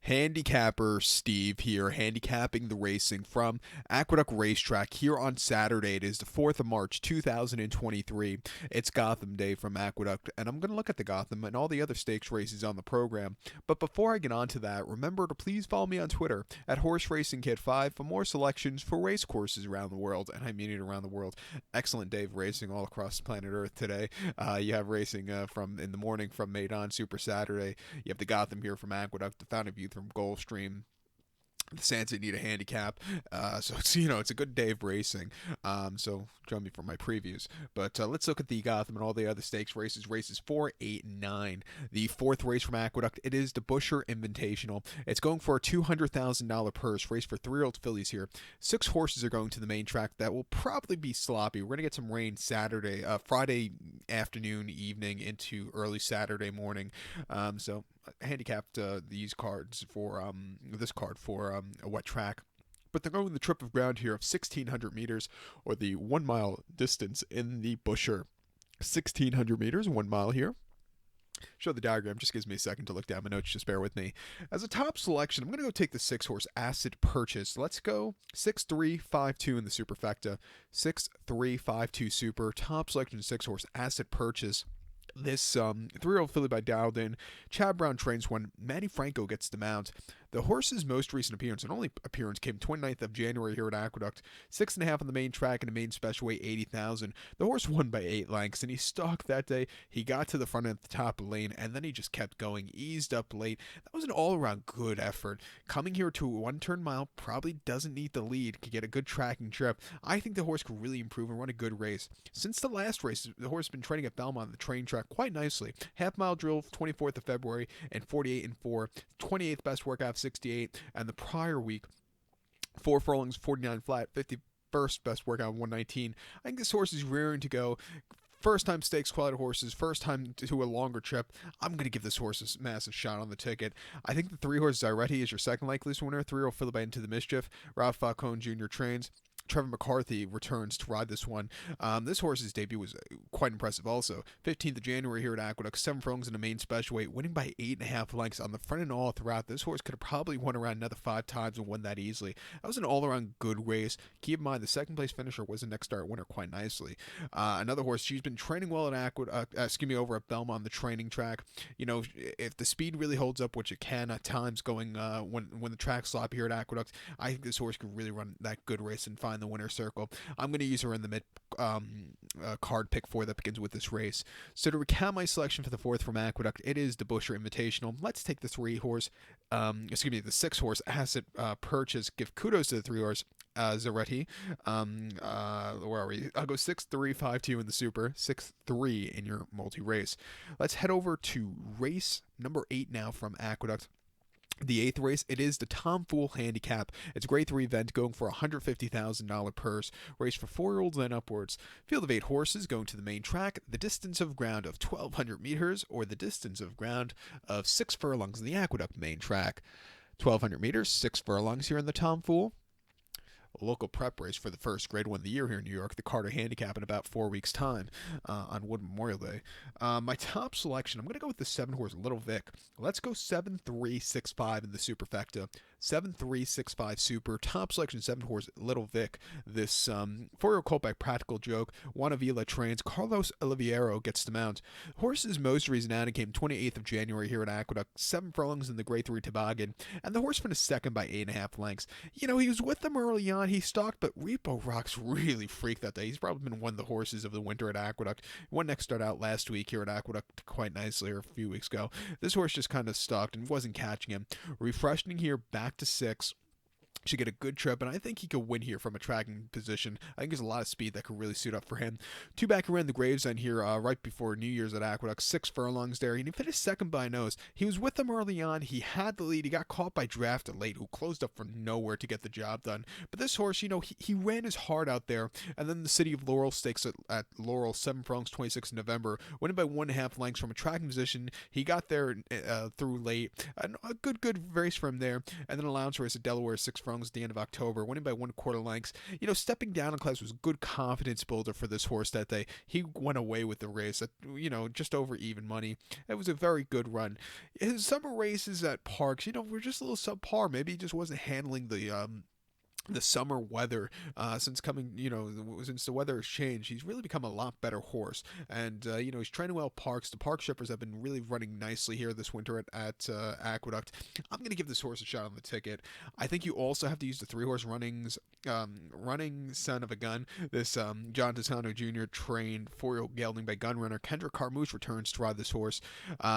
Handicapper Steve here, handicapping the racing from Aqueduct Racetrack here on Saturday. It is the 4th of March, 2023. It's Gotham Day from Aqueduct, and I'm going to look at the Gotham and all the other stakes races on the program. But before I get on to that, remember to please follow me on Twitter at HorseRacingKid5 for more selections for race courses around the world, and I mean it around the world. Excellent day of racing all across planet Earth today. You have racing from in the morning from Maidan Super Saturday. You have the Gotham here from Aqueduct, the Fountain View from Gulfstream, the Santa Anita Handicap. So it's a good day of racing. So join me for my previews. But let's look at the Gotham and all the other stakes races 4, 8, and 9. The fourth race from Aqueduct, it is the Busher Invitational. It's going for a $200,000 purse, race for 3-year-old fillies here. 6 horses are going to the main track. That will probably be sloppy. We're going to get some rain Friday afternoon, evening into early Saturday morning. So handicapped these cards for this card for a wet track, but they're going the trip of ground here of 1,600 meters, or the 1 mile distance in the Busher. 1,600 meters, 1 mile here. Show the diagram, just gives me a second to look down my notes, just bear with me. As a top selection, I'm going to go take the 6-horse Acid Purchase. Let's go 6-3-5-2 in the superfecta. 6-3-5-2 super. Top selection 6-horse Acid Purchase. This 3-year-old filly by Dowden. Chad Brown trains one. Manny Franco gets the mount. The horse's most recent appearance, and only appearance, came 29th of January here at Aqueduct. 6.5 on the main track and a main special weight 80,000. The horse won by 8 lengths, and he stalked that day. He got to the front at the top of the lane, and then he just kept going, eased up late. That was an all-around good effort. Coming here to a one-turn mile, probably doesn't need the lead, could get a good tracking trip. I think the horse could really improve and run a good race. Since the last race, the horse has been training at Belmont on the train track quite nicely. Half-mile drill 24th of February and 48 and 4. 28th best workout 68, and the prior week 4 furlongs 49 flat, 51st best workout 119. I think this horse is rearing to go. First time stakes quality horses, first time to a longer trip. I'm going to give this horse a massive shot on the ticket. I think the 3-horse Zyretti is your second likeliest winner. 3-year-old Philip Into the Mischief. Ralph Falcone Jr. trains. Trevor McCarthy returns to ride this one. This horse's debut was quite impressive also. 15th of January here at Aqueduct, 7 furlongs in the main special weight, winning by 8.5 lengths on the front and all throughout. This horse could have probably won around another 5 times and won that easily. That was an all-around good race. Keep in mind, the second place finisher was a next start winner quite nicely. Another horse, she's been training well at over at Belmont on the training track. If the speed really holds up, which it can at times going when the track's sloppy here at Aqueduct, I think this horse could really run that good race and find the winner circle. I'm going to use her in the mid card pick 4 that begins with this race. So to recap my selection for the 4th from Aqueduct, it is the Busher Invitational. Let's take the 6-horse Acid Purchase. Give kudos to the 3-horse Zyretti. Where are we? I'll go 6-3-5-2 in the super, 6-3 in your multi-race. Let's head over to race number 8 now from Aqueduct. The 8th race, it is the Tom Fool Handicap. It's a grade 3 event going for a $150,000 purse. Race for 4-year-olds and upwards. Field of 8 horses going to the main track. The distance of ground of 1,200 meters, or the distance of ground of 6 furlongs in the Aqueduct main track. 1,200 meters, 6 furlongs here in the Tom Fool. A local prep race for the first grade 1 of the year here in New York, the Carter Handicap, in about 4 weeks' time on Wood Memorial Day. My top selection, I'm going to go with the 7-horse Little Vic. Let's go 7-3-6-5 in the superfecta. 7-3-6-5 super. Top selection 7-horse Little Vic. This 4-year-old colt by Practical Joke. Juan Avila trains. Carlos Oliviero gets the mount. Horse's most recent outing came 28th of January here at Aqueduct. 7 furlongs in the grade 3 toboggan, and the horse finished second by 8.5 lengths. He was with them early on. He stalked, but Repo Rocks really freaked that day. He's probably been one of the horses of the winter at Aqueduct. One next start out last week here at Aqueduct quite nicely, or a few weeks ago. This horse just kind of stalked and wasn't catching him. Refreshing here back to 6. Should get a good trip, and I think he could win here from a tracking position. I think there's a lot of speed that could really suit up for him. 2 back around the Gravesend here right before New Year's at Aqueduct. 6 furlongs there, and he finished second by nose. He was with them early on. He had the lead. He got caught by Draft late, who closed up from nowhere to get the job done. But this horse, he ran his heart out there, and then the City of Laurel Stakes at Laurel, 7 furlongs, 26 in November, winning by 1.5 lengths from a tracking position. He got there through late. A good race for him there, and then allowance race at Delaware, 6 furlongs, furlongs at the end of October, winning by 1/4 lengths. Stepping down in class was good confidence builder for this horse that day. He went away with the race at, just over even money. It was a very good run. His summer races at Parks, were just a little subpar. Maybe he just wasn't handling the summer weather since since the weather has changed. He's really become a lot better horse, and he's training well at Parks. The Park shippers have been really running nicely here this winter at Aqueduct. I'm going to give this horse a shot on the ticket. I think you also have to use the 3-horse running son of a gun. This John Toscano Jr. trained 4-year-old gelding by Gunrunner. Kendrick Carmouche returns to ride this horse.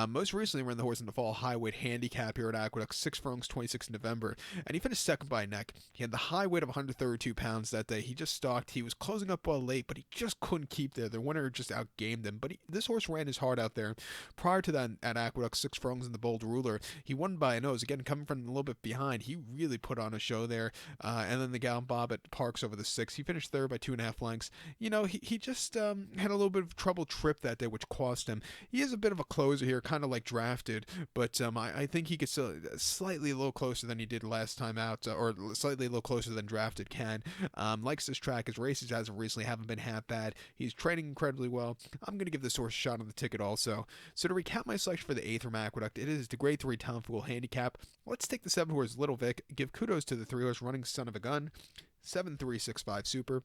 Most recently ran the horse in the fall highweight handicap here at Aqueduct, 6 furlongs, 26 in November, and he finished second by a neck. He had the high weight of 132 pounds that day. He just stalked. He was closing up late, but he just couldn't keep there. The winner just outgamed him. But this horse ran his heart out there. Prior to that, at Aqueduct, 6 furlongs in the Bold Ruler, he won by a nose. Again, coming from a little bit behind, he really put on a show there. And then the Gallant Bob at Parks over the 6. He finished third by 2.5 lengths. He just had a little bit of trouble trip that day, which cost him. He is a bit of a closer here, kind of like drafted, but I think he gets slightly a little closer than he did last time out, or slightly a little closer than drafted can. Likes this track. His races as of recently haven't been half bad. He's training incredibly well. I'm going to give this horse a shot on the ticket also. So to recap my selection for the 8th from Aqueduct, it is the Grade 3 Tom Fool Handicap. Let's take the 7-horse Little Vic. Give kudos to the 3-horse Running Son of a Gun. 7-3-6-5 Super.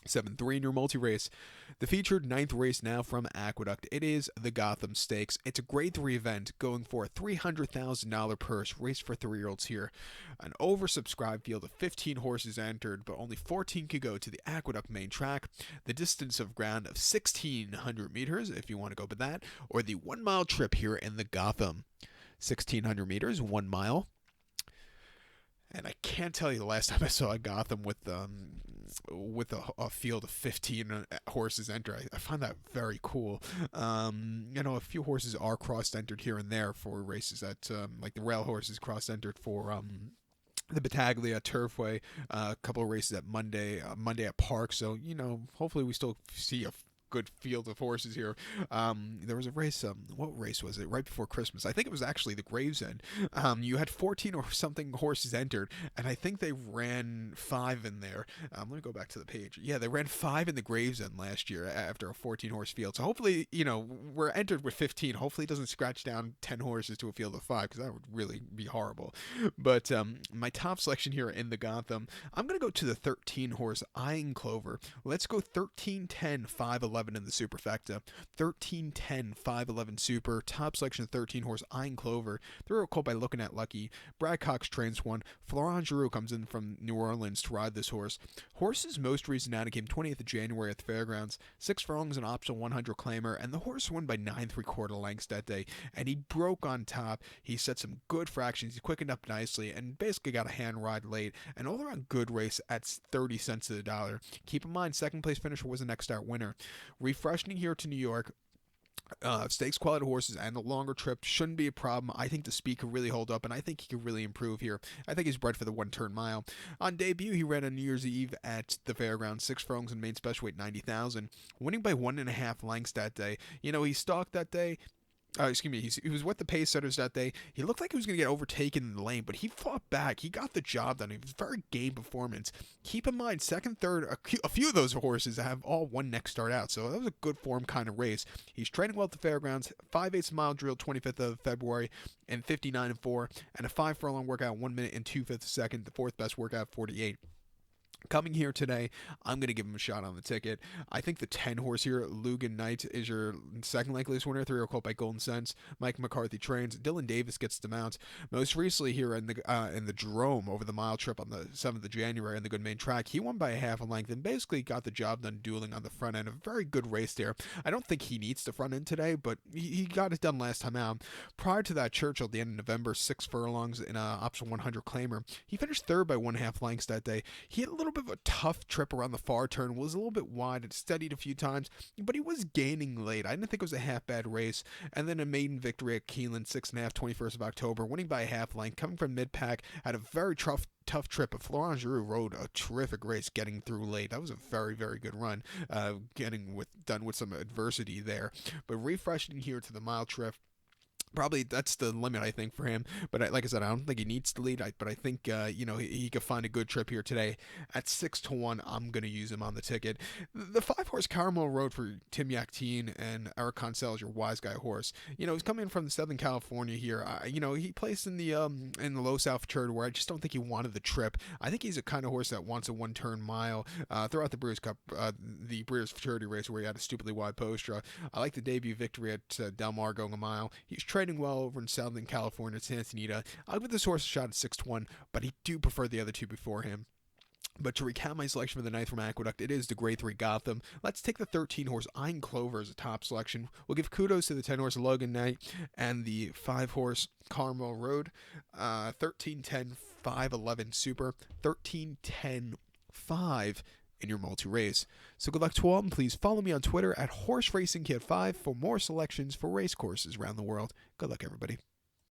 7-3 in your multi-race. The featured 9th race now from Aqueduct. It is the Gotham Stakes. It's a Grade 3 event going for a $300,000 purse, race for 3-year-olds here. An oversubscribed field of 15 horses entered, but only 14 could go to the Aqueduct main track. The distance of ground of 1,600 meters, if you want to go by that, or the 1-mile trip here in the Gotham. 1,600 meters, 1 mile. And I can't tell you the last time I saw a Gotham with a field of 15 horses enter. I find that very cool. A few horses are cross-entered here and there for races that, like the rail horses cross-entered for the Battaglia Turfway, a couple of races at Monday at Park. So, hopefully we still see a good field of horses here. There was a race, what race was it? Right before Christmas. I think it was actually the Gravesend. You had 14 or something horses entered, and I think they ran 5 in there. Let me go back to the page. Yeah, they ran 5 in the Gravesend last year after a 14-horse field. So hopefully, we're entered with 15. Hopefully it doesn't scratch down 10 horses to a field of 5, because that would really be horrible. But my top selection here in the Gotham, I'm going to go to the 13-horse Eyeing Clover. Let's go 13, 10, 5, 11 in the superfecta. 13, 10, 5, 11 super. Top selection of 13-horse Eyeing Clover. They're called by Looking at Lucky. Brad Cox trains one. Florent Giroux comes in from New Orleans to ride this horse. Horse's most recent outing came 20th of January at the Fairgrounds. 6 furlongs, an optional 100 claimer, and the horse won by 9 3/4 lengths that day, and he broke on top. He set some good fractions. He quickened up nicely and basically got a hand ride late. An all-around good race at 30 cents to the dollar. Keep in mind, second place finisher was the next start winner. Refreshing here to New York. Stakes quality horses and the longer trip shouldn't be a problem. I think the speed could really hold up, and I think he could really improve here. I think he's bred for the 1-turn mile. On debut, he ran on New Year's Eve at the Fairgrounds, 6 furlongs and main special weight 90,000, winning by 1.5 lengths that day. He stalked that day. He was with the pace setters that day. He looked like he was going to get overtaken in the lane, but he fought back. He got the job done. It was a very game performance. Keep in mind, second, third, a few of those horses have all one next start out, so that was a good form kind of race. He's training well at the Fairgrounds. 5/8 mile drill, 25th of February, and 59-4, and a 5 furlong workout, 1 minute and 2/5 second. The 4th best workout, 48. Coming here today, I'm going to give him a shot on the ticket. I think the 10 horse here, Lugan Knight, is your second likeliest winner. 3 are called by Golden Sense. Mike McCarthy trains. Dylan Davis gets the mount. Most recently here in the Jerome over the mile trip on the 7th of January in the good main track, he won by a half a length and basically got the job done dueling on the front end. A very good race there. I don't think he needs the front end today, but he got it done last time out. Prior to that, Churchill at the end of November, 6 furlongs in an option 100 claimer. He finished third by 1.5 lengths that day. He had a little bit of a tough trip around the far turn, was a little bit wide, it steadied a few times, but he was gaining late. I didn't think it was a half bad race. And then a maiden victory at Keeneland, 6.5, 21st of October, winning by a half length, coming from mid-pack, had a very tough trip, but Florent Giroux rode a terrific race getting through late. That was a very, very good run, done with some adversity there. But refreshing here to the mile trip. Probably that's the limit, I think, for him. But like I said, I don't think he needs to lead. But I think he could find a good trip here today at 6-1. I'm gonna use him on the ticket. The 5 horse Caramel Road for Tim Yakteen and Eric Consell is your wise guy horse. He's coming from Southern California here. He placed in the Low South Futurity, where I just don't think he wanted the trip. I think he's a kind of horse that wants a 1-turn mile throughout the Breeders' Cup, the Breeders' Futurity race where he had a stupidly wide poster. I like the debut victory at Del Mar going a mile. He's trading well over in Southern California at Santa Anita. I'll give this horse a shot at 6-1, but I do prefer the other two before him. But to recap my selection for the ninth from Aqueduct, it is the grade 3 Gotham. Let's take the 13 horse Iron Clover as a top selection. We'll give kudos to the 10 horse Logan Knight and the 5 horse Carmel Road. 13, 10, 5, 11 Super. 13, 10, 5 in your multi-race. So good luck to all, and please follow me on Twitter at HorseRacingKid5 for more selections for race courses around the world. Good luck, everybody.